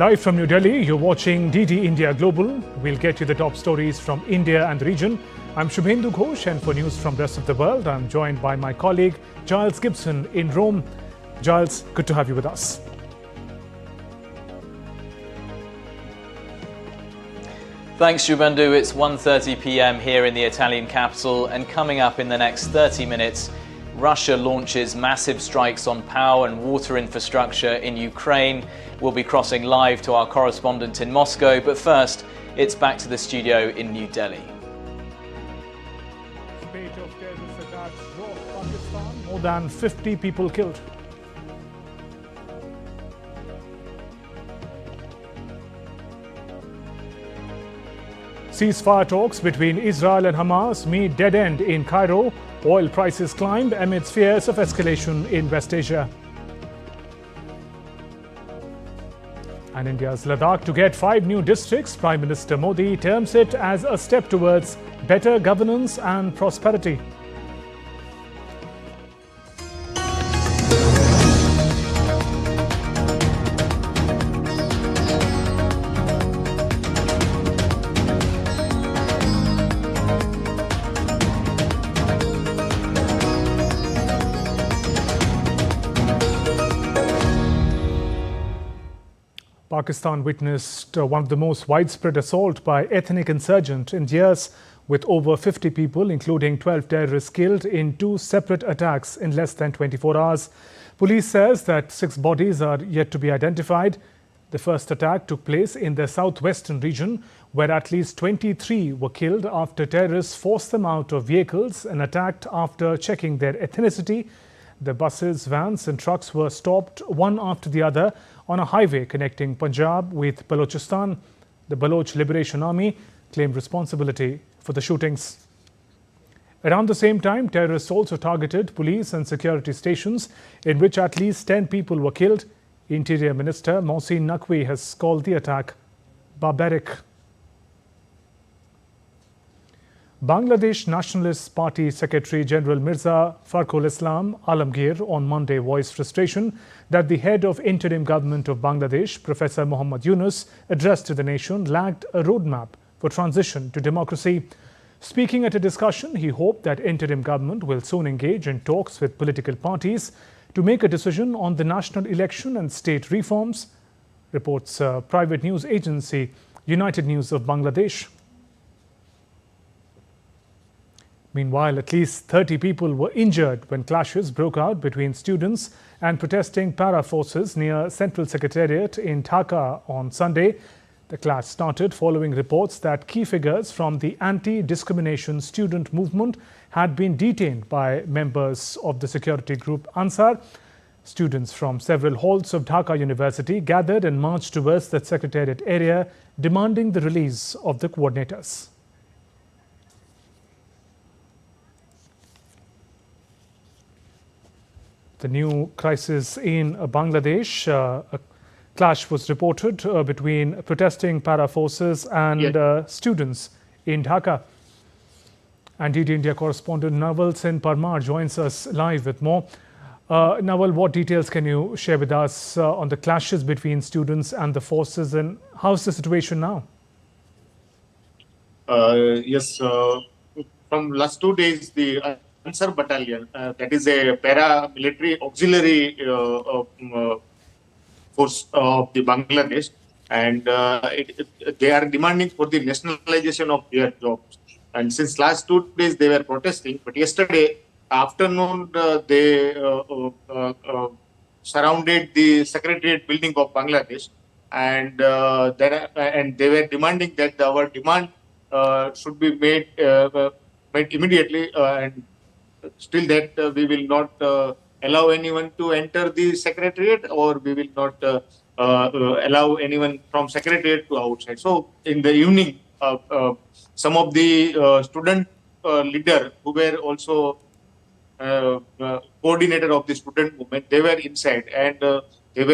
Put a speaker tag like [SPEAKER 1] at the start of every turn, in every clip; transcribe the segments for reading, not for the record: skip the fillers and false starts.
[SPEAKER 1] Live from New Delhi, you're watching DD India Global. We'll get you the top stories from India and the region. I'm Shubhendu Ghosh, and for news from the rest of the world, I'm joined by my colleague Giles Gibson in Rome. Giles, good to have you with us.
[SPEAKER 2] Thanks, Shubhendu. It's 1:30 p.m. here in the Italian capital, and coming up in the next 30 minutes, Russia launches massive strikes on power and water infrastructure in Ukraine. We'll be crossing live to our correspondent in Moscow, but first, it's back to the studio in New Delhi.
[SPEAKER 1] Spate of terrorist attacks rocked Pakistan. More than 50 people killed. Ceasefire talks between Israel and Hamas meet dead end in Cairo. Oil prices climbed amidst fears of escalation in West Asia. And India's Ladakh to get 5 new districts. Prime Minister Modi terms it as a step towards better governance and prosperity. Pakistan witnessed one of the most widespread assault by ethnic insurgents in years, with over 50 people, including 12 terrorists, killed in 2 separate attacks in less than 24 hours. Police says that 6 bodies are yet to be identified. The first attack took place in the southwestern region, where at least 23 were killed after terrorists forced them out of vehicles and attacked after checking their ethnicity. The buses, vans and trucks were stopped one after the other on a highway connecting Punjab with Balochistan. The Baloch Liberation Army claimed responsibility for the shootings. Around the same time, terrorists also targeted police and security stations, in which at least 10 people were killed. Interior Minister Mohsin Naqvi has called the attack barbaric. Bangladesh Nationalist Party Secretary General Mirza Fakhrul Islam Alamgir on Monday voiced frustration that the head of interim government of Bangladesh, Professor Muhammad Yunus, addressed to the nation lacked a roadmap for transition to democracy. Speaking at a discussion, he hoped that interim government will soon engage in talks with political parties to make a decision on the national election and state reforms, reports private news agency United News of Bangladesh. Meanwhile, at least 30 people were injured when clashes broke out between students and protesting para forces near Central Secretariat in Dhaka on Sunday. The clash started following reports that key figures from the anti-discrimination student movement had been detained by members of the security group Ansar. Students from several halls of Dhaka University gathered and marched towards the Secretariat area, demanding the release of the coordinators. The new crisis in Bangladesh, a clash was reported between protesting para forces and students in Dhaka. And DD India correspondent Naval Sen Parmar joins us live with more. Naval, what details can you share with us on the clashes between students and the forces, and how's the situation now?
[SPEAKER 3] Yes, from last 2 days, the Ansar Battalion, that is a paramilitary auxiliary force of the Bangladesh, and they are demanding for the nationalization of their jobs. And since last 2 days they were protesting, but yesterday afternoon they surrounded the Secretariat building of Bangladesh, and they were demanding that our demand should be made immediately, and still that we will not allow anyone to enter the Secretariat, or we will not allow anyone from Secretariat to outside. So in the evening, some of the student leader who were also coordinator of the student movement, they were inside, and they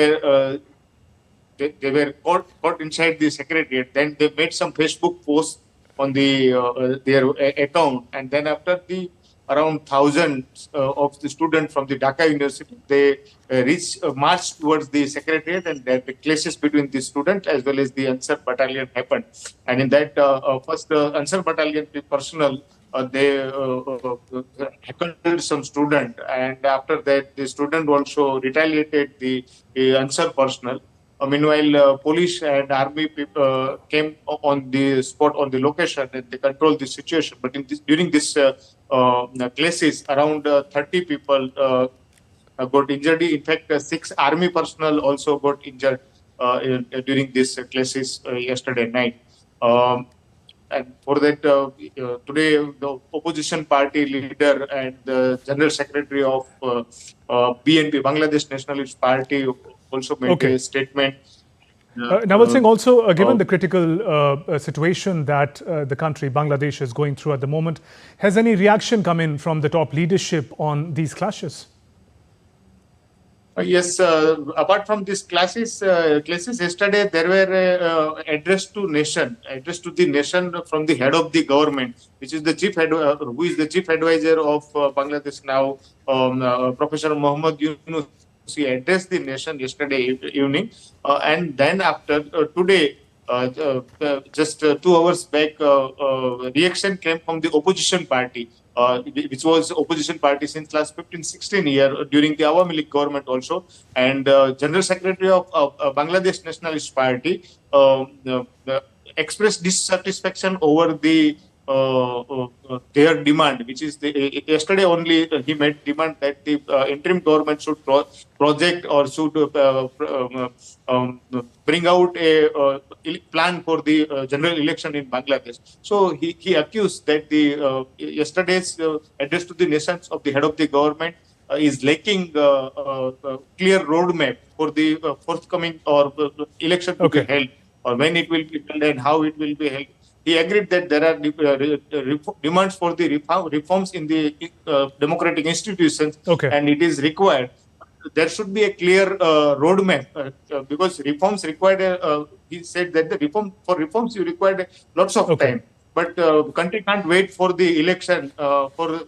[SPEAKER 3] were caught inside the Secretariat. Then they made some Facebook posts on the their account, and then after the around thousands of the students from the Dhaka University. They marched towards the secretariat, and the clashes between the students as well as the Ansar battalion happened. And in that, first Ansar battalion personnel, they heckled some student, and after that the student also retaliated the Ansar personnel. Meanwhile, police and army people came on the spot, on the location, and they controlled the situation. But during this clashes, around 30 people got injured. In fact, 6 army personnel also got injured during these clashes yesterday night. And for that, today, the opposition party leader and the general secretary of BNP, Bangladesh Nationalist Party, also made a statement.
[SPEAKER 1] Nawal Singh, also given the critical situation that the country, Bangladesh, is going through at the moment, has any reaction come in from the top leadership on these clashes?
[SPEAKER 3] Yes, apart from these classes yesterday, there were address to the nation from the head of the government, which is the who is the chief advisor of Bangladesh now, Professor Mohammad Yunus. He addressed the nation yesterday evening, and then after today, just 2 hours back, reaction came from the opposition party, which was opposition party since last 15-16 years during the Awami League government also, and General Secretary of Bangladesh Nationalist Party expressed dissatisfaction over the their demand, which is yesterday only he made demand that the interim government should project or should bring out a plan for the general election in Bangladesh. So he accused that the yesterday's address to the nations of the head of the government is lacking clear roadmap for the forthcoming or election to be held, or when it will be held and how it will be held. He agreed that there are demands for the reforms in the democratic institutions, and it is required. There should be a clear roadmap because reforms required. He said that for reforms you required lots of time, but country can't wait for the election for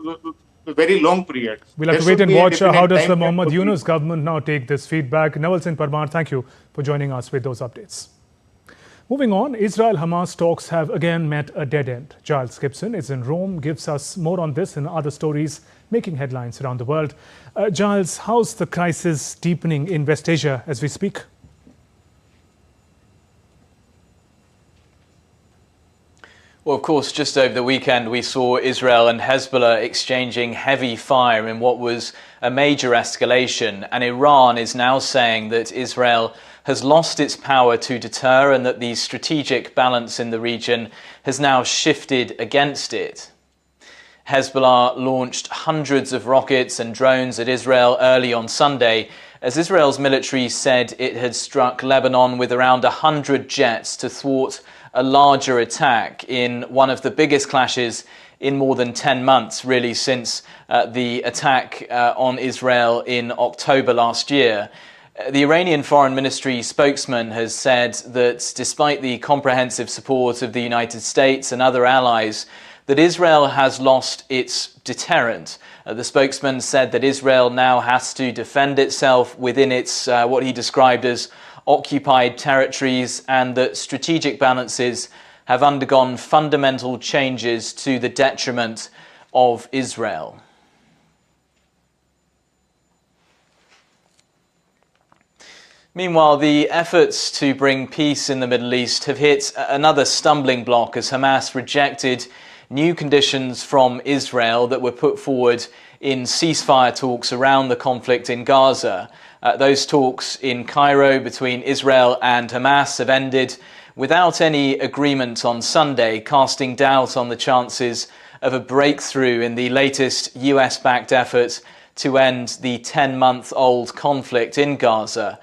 [SPEAKER 3] a very long period.
[SPEAKER 1] We'll have to wait and watch how does the Mohammad Yunus government now take this feedback. Nawal Singh Parmar, thank you for joining us with those updates. Moving on, Israel-Hamas talks have again met a dead end. Giles Gibson is in Rome, gives us more on this and other stories making headlines around the world. Giles, how's the crisis deepening in West Asia as we speak?
[SPEAKER 2] Well, of course, just over the weekend, we saw Israel and Hezbollah exchanging heavy fire in what was a major escalation. And Iran is now saying that Israel has lost its power to deter and that the strategic balance in the region has now shifted against it. Hezbollah launched hundreds of rockets and drones at Israel early on Sunday, as Israel's military said it had struck Lebanon with around 100 jets to thwart a larger attack in one of the biggest clashes in more than 10 months, really, since the attack on Israel in October last year. The Iranian Foreign Ministry spokesman has said that despite the comprehensive support of the United States and other allies, that Israel has lost its deterrent. The spokesman said that Israel now has to defend itself within its what he described as occupied territories, and that strategic balances have undergone fundamental changes to the detriment of Israel. Meanwhile, the efforts to bring peace in the Middle East have hit another stumbling block as Hamas rejected new conditions from Israel that were put forward in ceasefire talks around the conflict in Gaza. Those talks in Cairo between Israel and Hamas have ended without any agreement on Sunday, casting doubt on the chances of a breakthrough in the latest US-backed effort to end the 10-month-old conflict in Gaza.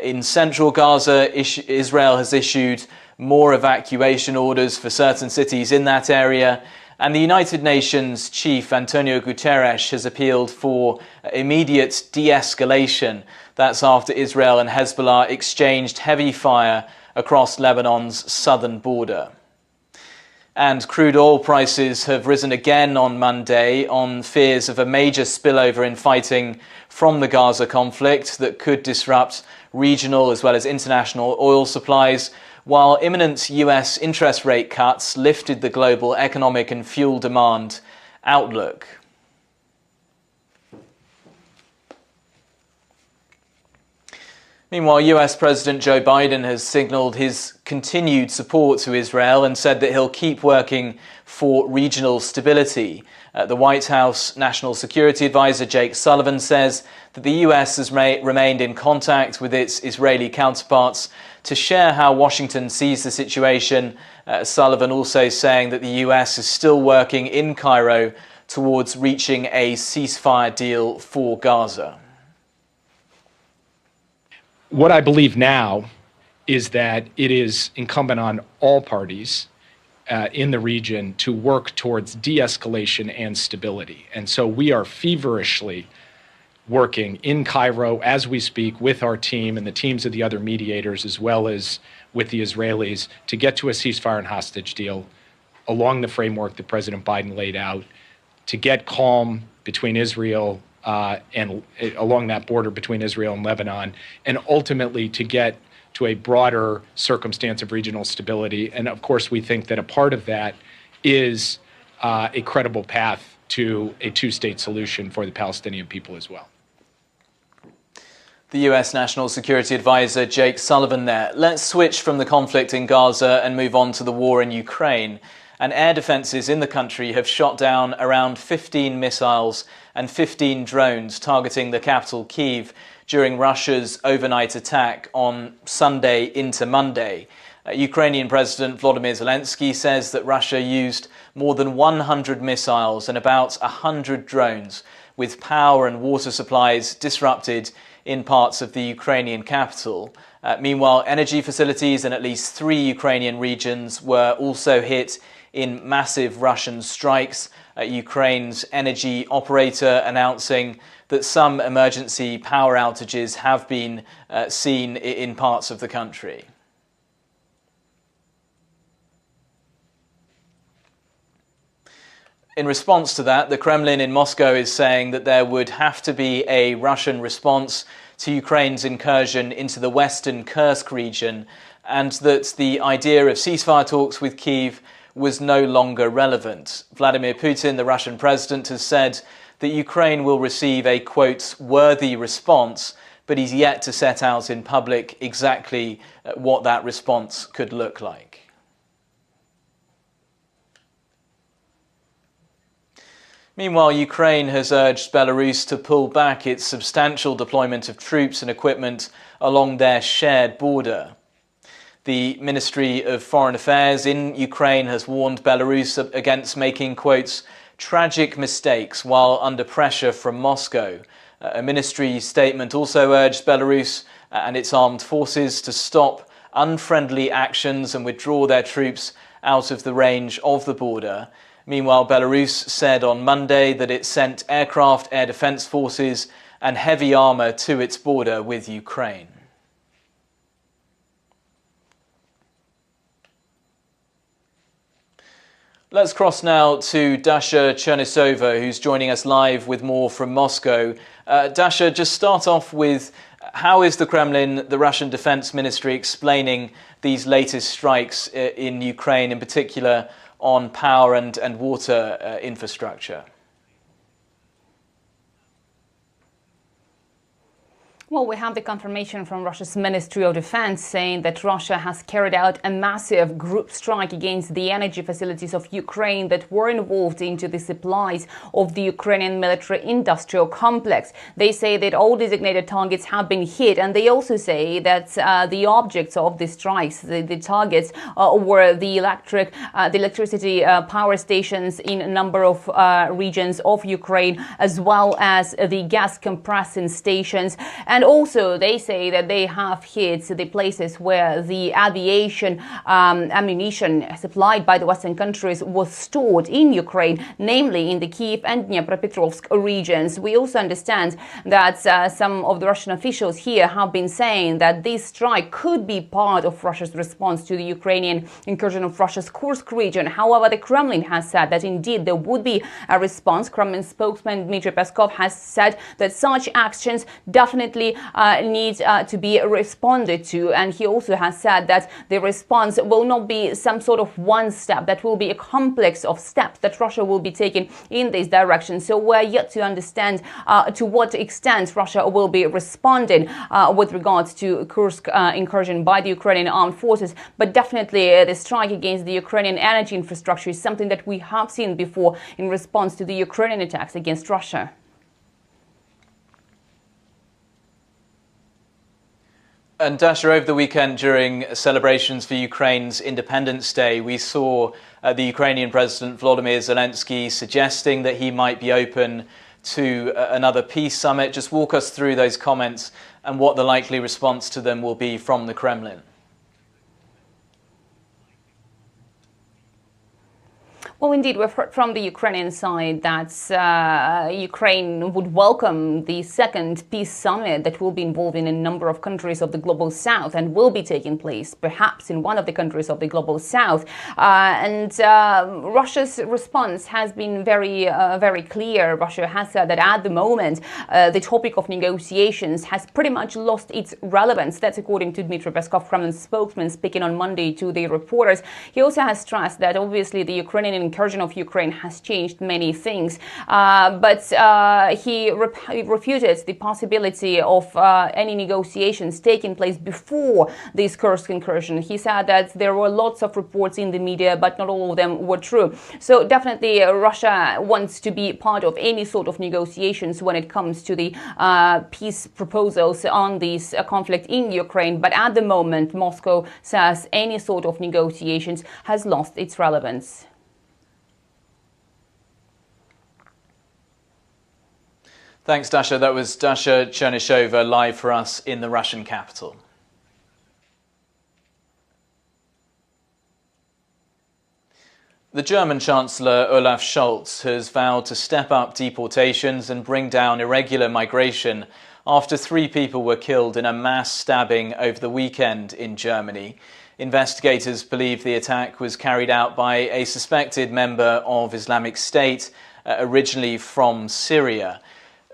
[SPEAKER 2] In central Gaza, Israel has issued more evacuation orders for certain cities in that area, and the United Nations chief Antonio Guterres has appealed for immediate de-escalation. That's after Israel and Hezbollah exchanged heavy fire across Lebanon's southern border. And crude oil prices have risen again on Monday on fears of a major spillover in fighting from the Gaza conflict that could disrupt regional as well as international oil supplies, while imminent US interest rate cuts lifted the global economic and fuel demand outlook. Meanwhile, US President Joe Biden has signalled his continued support to Israel and said that he'll keep working for regional stability. The White House National Security Advisor Jake Sullivan says that the US has remained in contact with its Israeli counterparts to share how Washington sees the situation. Sullivan also saying that the US is still working in Cairo towards reaching a ceasefire deal for Gaza.
[SPEAKER 4] What I believe now is that it is incumbent on all parties in the region to work towards de-escalation and stability. And so we are feverishly working in Cairo as we speak with our team and the teams of the other mediators, as well as with the Israelis, to get to a ceasefire and hostage deal along the framework that President Biden laid out, to get calm between Israel and along that border between Israel and Lebanon, and ultimately to get to a broader circumstance of regional stability. And of course, we think that a part of that is a credible path to a two-state solution for the Palestinian people as well.
[SPEAKER 2] The US National Security Advisor Jake Sullivan there. Let's switch from the conflict in Gaza and move on to the war in Ukraine. And air defences in the country have shot down around 15 missiles and 15 drones targeting the capital Kyiv during Russia's overnight attack on Sunday into Monday. Ukrainian President Volodymyr Zelensky says that Russia used more than 100 missiles and about 100 drones, with power and water supplies disrupted in parts of the Ukrainian capital. Meanwhile, energy facilities in at least 3 Ukrainian regions were also hit in massive Russian strikes. Ukraine's energy operator announcing that some emergency power outages have been seen in parts of the country. In response to that, the Kremlin in Moscow is saying that there would have to be a Russian response to Ukraine's incursion into the western Kursk region, and that the idea of ceasefire talks with Kyiv was no longer relevant. Vladimir Putin, the Russian president, has said that Ukraine will receive a, quote, worthy response, but he's yet to set out in public exactly what that response could look like. Meanwhile, Ukraine has urged Belarus to pull back its substantial deployment of troops and equipment along their shared border. The Ministry of Foreign Affairs in Ukraine has warned Belarus against making, quotes, tragic mistakes while under pressure from Moscow. A ministry statement also urged Belarus and its armed forces to stop unfriendly actions and withdraw their troops out of the range of the border. Meanwhile, Belarus said on Monday that it sent aircraft, air defense forces and heavy armor to its border with Ukraine. Let's cross now to Dasha Chernisova, who's joining us live with more from Moscow. Dasha, just start off with how is the Kremlin, the Russian Defense Ministry, explaining these latest strikes in Ukraine, in particular on power and water infrastructure?
[SPEAKER 5] Well, we have the confirmation from Russia's Ministry of Defense saying that Russia has carried out a massive group strike against the energy facilities of Ukraine that were involved into the supplies of the Ukrainian military-industrial complex. They say that all designated targets have been hit, and they also say that the objects of the strikes, the targets, were the electricity power stations in a number of regions of Ukraine, as well as the gas compressing stations. And also they say that they have hit the places where the aviation ammunition supplied by the Western countries was stored in Ukraine, namely in the Kyiv and Dnipropetrovsk regions. We also understand that some of the Russian officials here have been saying that this strike could be part of Russia's response to the Ukrainian incursion of Russia's Kursk region. However, the Kremlin has said that indeed there would be a response. Kremlin spokesman Dmitry Peskov has said that such actions definitely need to be responded to, and he also has said that the response will not be some sort of one step, that will be a complex of steps that Russia will be taking in this direction. So we're yet to understand to what extent Russia will be responding with regards to Kursk incursion by the Ukrainian armed forces. But definitely the strike against the Ukrainian energy infrastructure is something that we have seen before in response to the Ukrainian attacks against Russia.
[SPEAKER 2] And Dasha, over the weekend during celebrations for Ukraine's Independence Day, we saw the Ukrainian President Volodymyr Zelensky suggesting that he might be open to another peace summit. Just walk us through those comments and what the likely response to them will be from the Kremlin.
[SPEAKER 5] Well, indeed, we've heard from the Ukrainian side that Ukraine would welcome the second peace summit that will be involving a number of countries of the global south and will be taking place perhaps in one of the countries of the global south. Russia's response has been very clear. Russia has said that at the moment the topic of negotiations has pretty much lost its relevance. That's according to Dmitry Peskov, Kremlin spokesman, speaking on Monday to the reporters. He also has stressed that obviously the Ukrainian incursion of Ukraine has changed many things, but he refuted the possibility of any negotiations taking place before this Kursk incursion. He said that there were lots of reports in the media, but not all of them were true. So definitely Russia wants to be part of any sort of negotiations when it comes to the peace proposals on this conflict in Ukraine. But at the moment, Moscow says any sort of negotiations has lost its relevance.
[SPEAKER 2] Thanks, Dasha. That was Dasha Chernyshova live for us in the Russian capital. The German Chancellor Olaf Scholz has vowed to step up deportations and bring down irregular migration after 3 people were killed in a mass stabbing over the weekend in Germany. Investigators believe the attack was carried out by a suspected member of Islamic State, originally from Syria.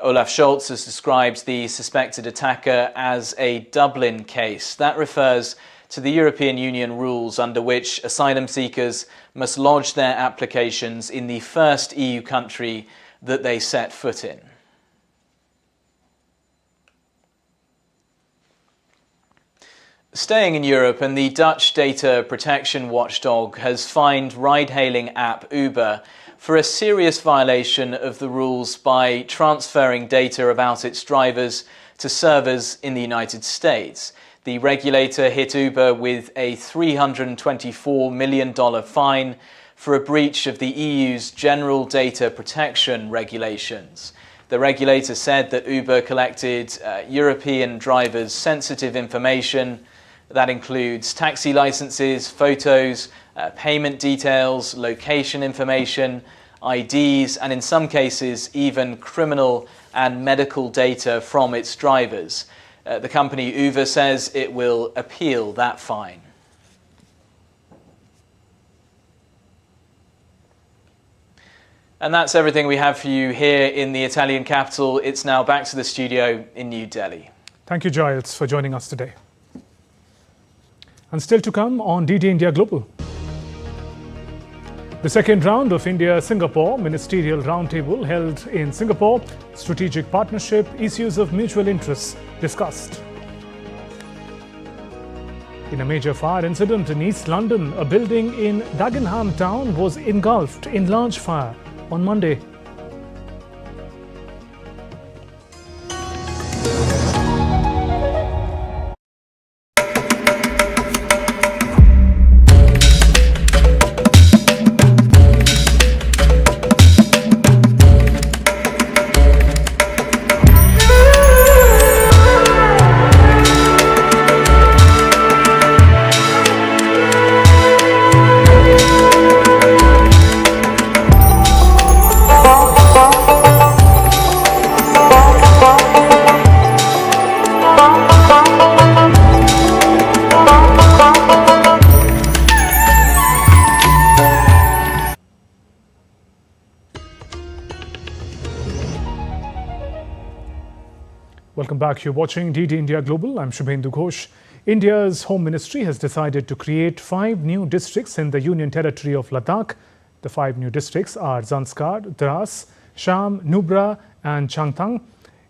[SPEAKER 2] Olaf Scholz has described the suspected attacker as a Dublin case. That refers to the European Union rules under which asylum seekers must lodge their applications in the first EU country that they set foot in. Staying in Europe, and the Dutch data protection watchdog has fined ride-hailing app Uber for a serious violation of the rules by transferring data about its drivers to servers in the United States. The regulator hit Uber with a $324 million fine for a breach of the EU's general data protection regulations. The regulator said that Uber collected European drivers' sensitive information. That includes taxi licenses, photos, payment details, location information, IDs, and in some cases even criminal and medical data from its drivers. The company Uber says it will appeal that fine. And that's everything we have for you here in the Italian capital. It's now back to the studio in New Delhi.
[SPEAKER 1] Thank you, Giles, for joining us today. And still to come on DD India Global. The second round of India-Singapore Ministerial Roundtable held in Singapore. Strategic partnership, issues of mutual interest discussed. In a major fire incident in East London, a building in Dagenham town was engulfed in large fire on Monday. Welcome back. You're watching DD India Global. I'm Shubhendu Ghosh. India's Home Ministry has decided to create 5 new districts in the Union Territory of Ladakh. The 5 new districts are Zanskar, Dras, Sham, Nubra and Changthang.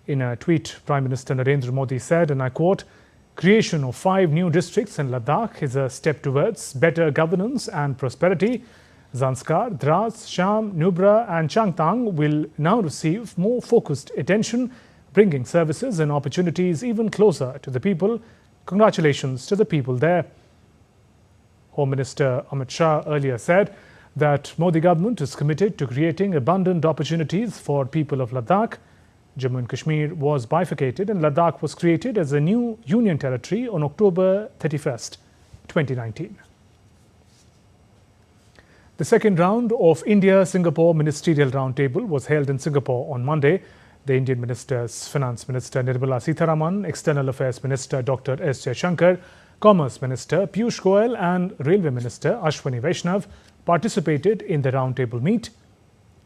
[SPEAKER 1] In a tweet, Prime Minister Narendra Modi said, and I quote, "Creation of 5 new districts in Ladakh is a step towards better governance and prosperity. Zanskar, Dras, Sham, Nubra and Changthang will now receive more focused attention, bringing services and opportunities even closer to the people. Congratulations to the people there." Home Minister Amit Shah earlier said that Modi government is committed to creating abundant opportunities for people of Ladakh. Jammu and Kashmir was bifurcated and Ladakh was created as a new union territory on October 31st, 2019. The second round of India-Singapore Ministerial Roundtable was held in Singapore on Monday. The Indian ministers, Finance Minister Nirmala Sitharaman, External Affairs Minister Dr. S. Jaishankar, Commerce Minister Piyush Goyal and Railway Minister Ashwini Vaishnav participated in the roundtable meet.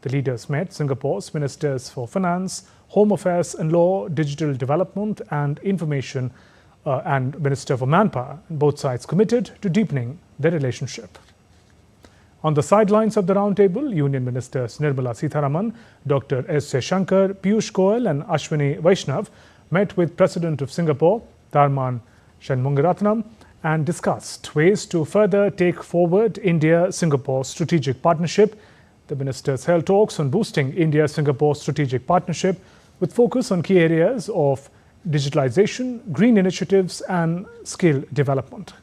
[SPEAKER 1] The leaders met Singapore's Ministers for Finance, Home Affairs and Law, Digital Development and Information and Minister for Manpower. Both sides committed to deepening their relationship. On the sidelines of the roundtable, Union Ministers Nirmala Sitharaman, Dr. S. Jaishankar, Piyush Goyal and Ashwini Vaishnav met with President of Singapore, Tharman Shanmugaratnam, and discussed ways to further take forward India-Singapore strategic partnership. The ministers held talks on boosting India-Singapore strategic partnership with focus on key areas of digitalization, green initiatives and skill development.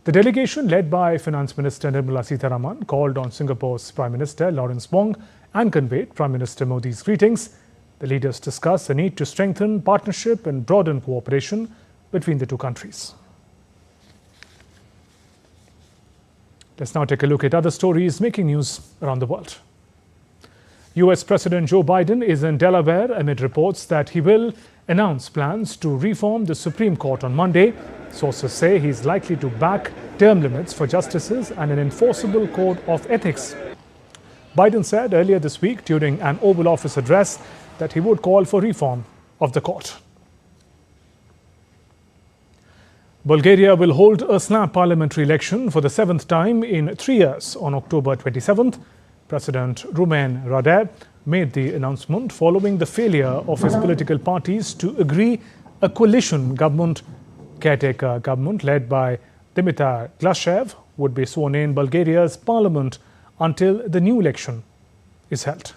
[SPEAKER 1] The delegation, led by Finance Minister Nirmala Sitharaman, called on Singapore's Prime Minister Lawrence Wong and conveyed Prime Minister Modi's greetings. The leaders discussed the need to strengthen partnership and broaden cooperation between the two countries. Let's now take a look at other stories making news around the world. US President Joe Biden is in Delaware amid reports that he will announce plans to reform the Supreme Court on Monday. Sources say he's likely to back term limits for justices and an enforceable code of ethics. Biden said earlier this week during an Oval Office address that he would call for reform of the court. Bulgaria will hold a snap parliamentary election for the 7th time in 3 years on October 27th. President Rumen Radev made the announcement following the failure of his political parties to agree a coalition government. Caretaker government led by Dimitar Glashev would be sworn in Bulgaria's parliament until the new election is held.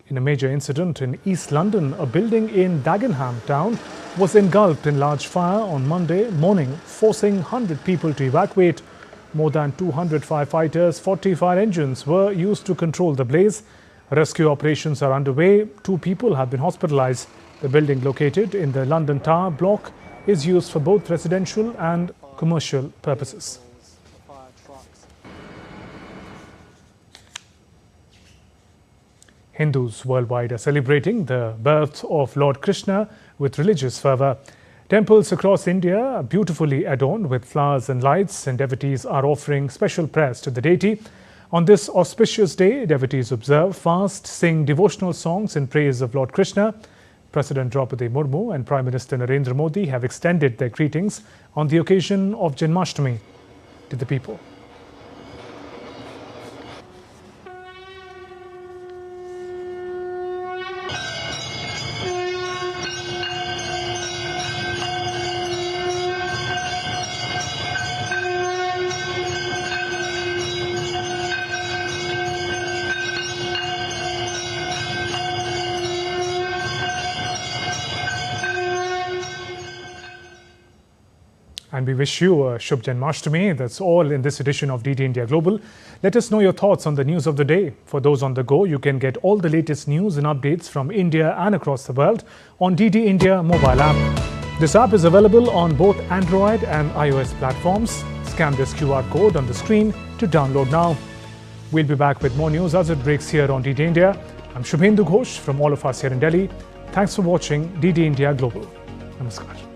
[SPEAKER 1] In a major incident in East London, a building in Dagenham town was engulfed in large fire on Monday morning, forcing 100 people to evacuate. More than 200 firefighters, 40 fire engines were used to control the blaze. Rescue operations are underway. 2 people have been hospitalized. The building, located in the London Tower block, is used for both residential and commercial purposes. Hindus worldwide are celebrating the birth of Lord Krishna with religious fervor. Temples across India are beautifully adorned with flowers and lights, and devotees are offering special prayers to the deity. On this auspicious day, devotees observe, fast, sing devotional songs in praise of Lord Krishna. President Draupadi Murmu and Prime Minister Narendra Modi have extended their greetings on the occasion of Janmashtami to the people. And we wish you a Shubh Janmashtami. That's all in this edition of DD India Global. Let us know your thoughts on the news of the day. For those on the go, you can get all the latest news and updates from India and across the world on DD India mobile app. This app is available on both Android and iOS platforms. Scan this QR code on the screen to download now. We'll be back with more news as it breaks here on DD India. I'm Shubhendu Ghosh from all of us here in Delhi. Thanks for watching DD India Global. Namaskar.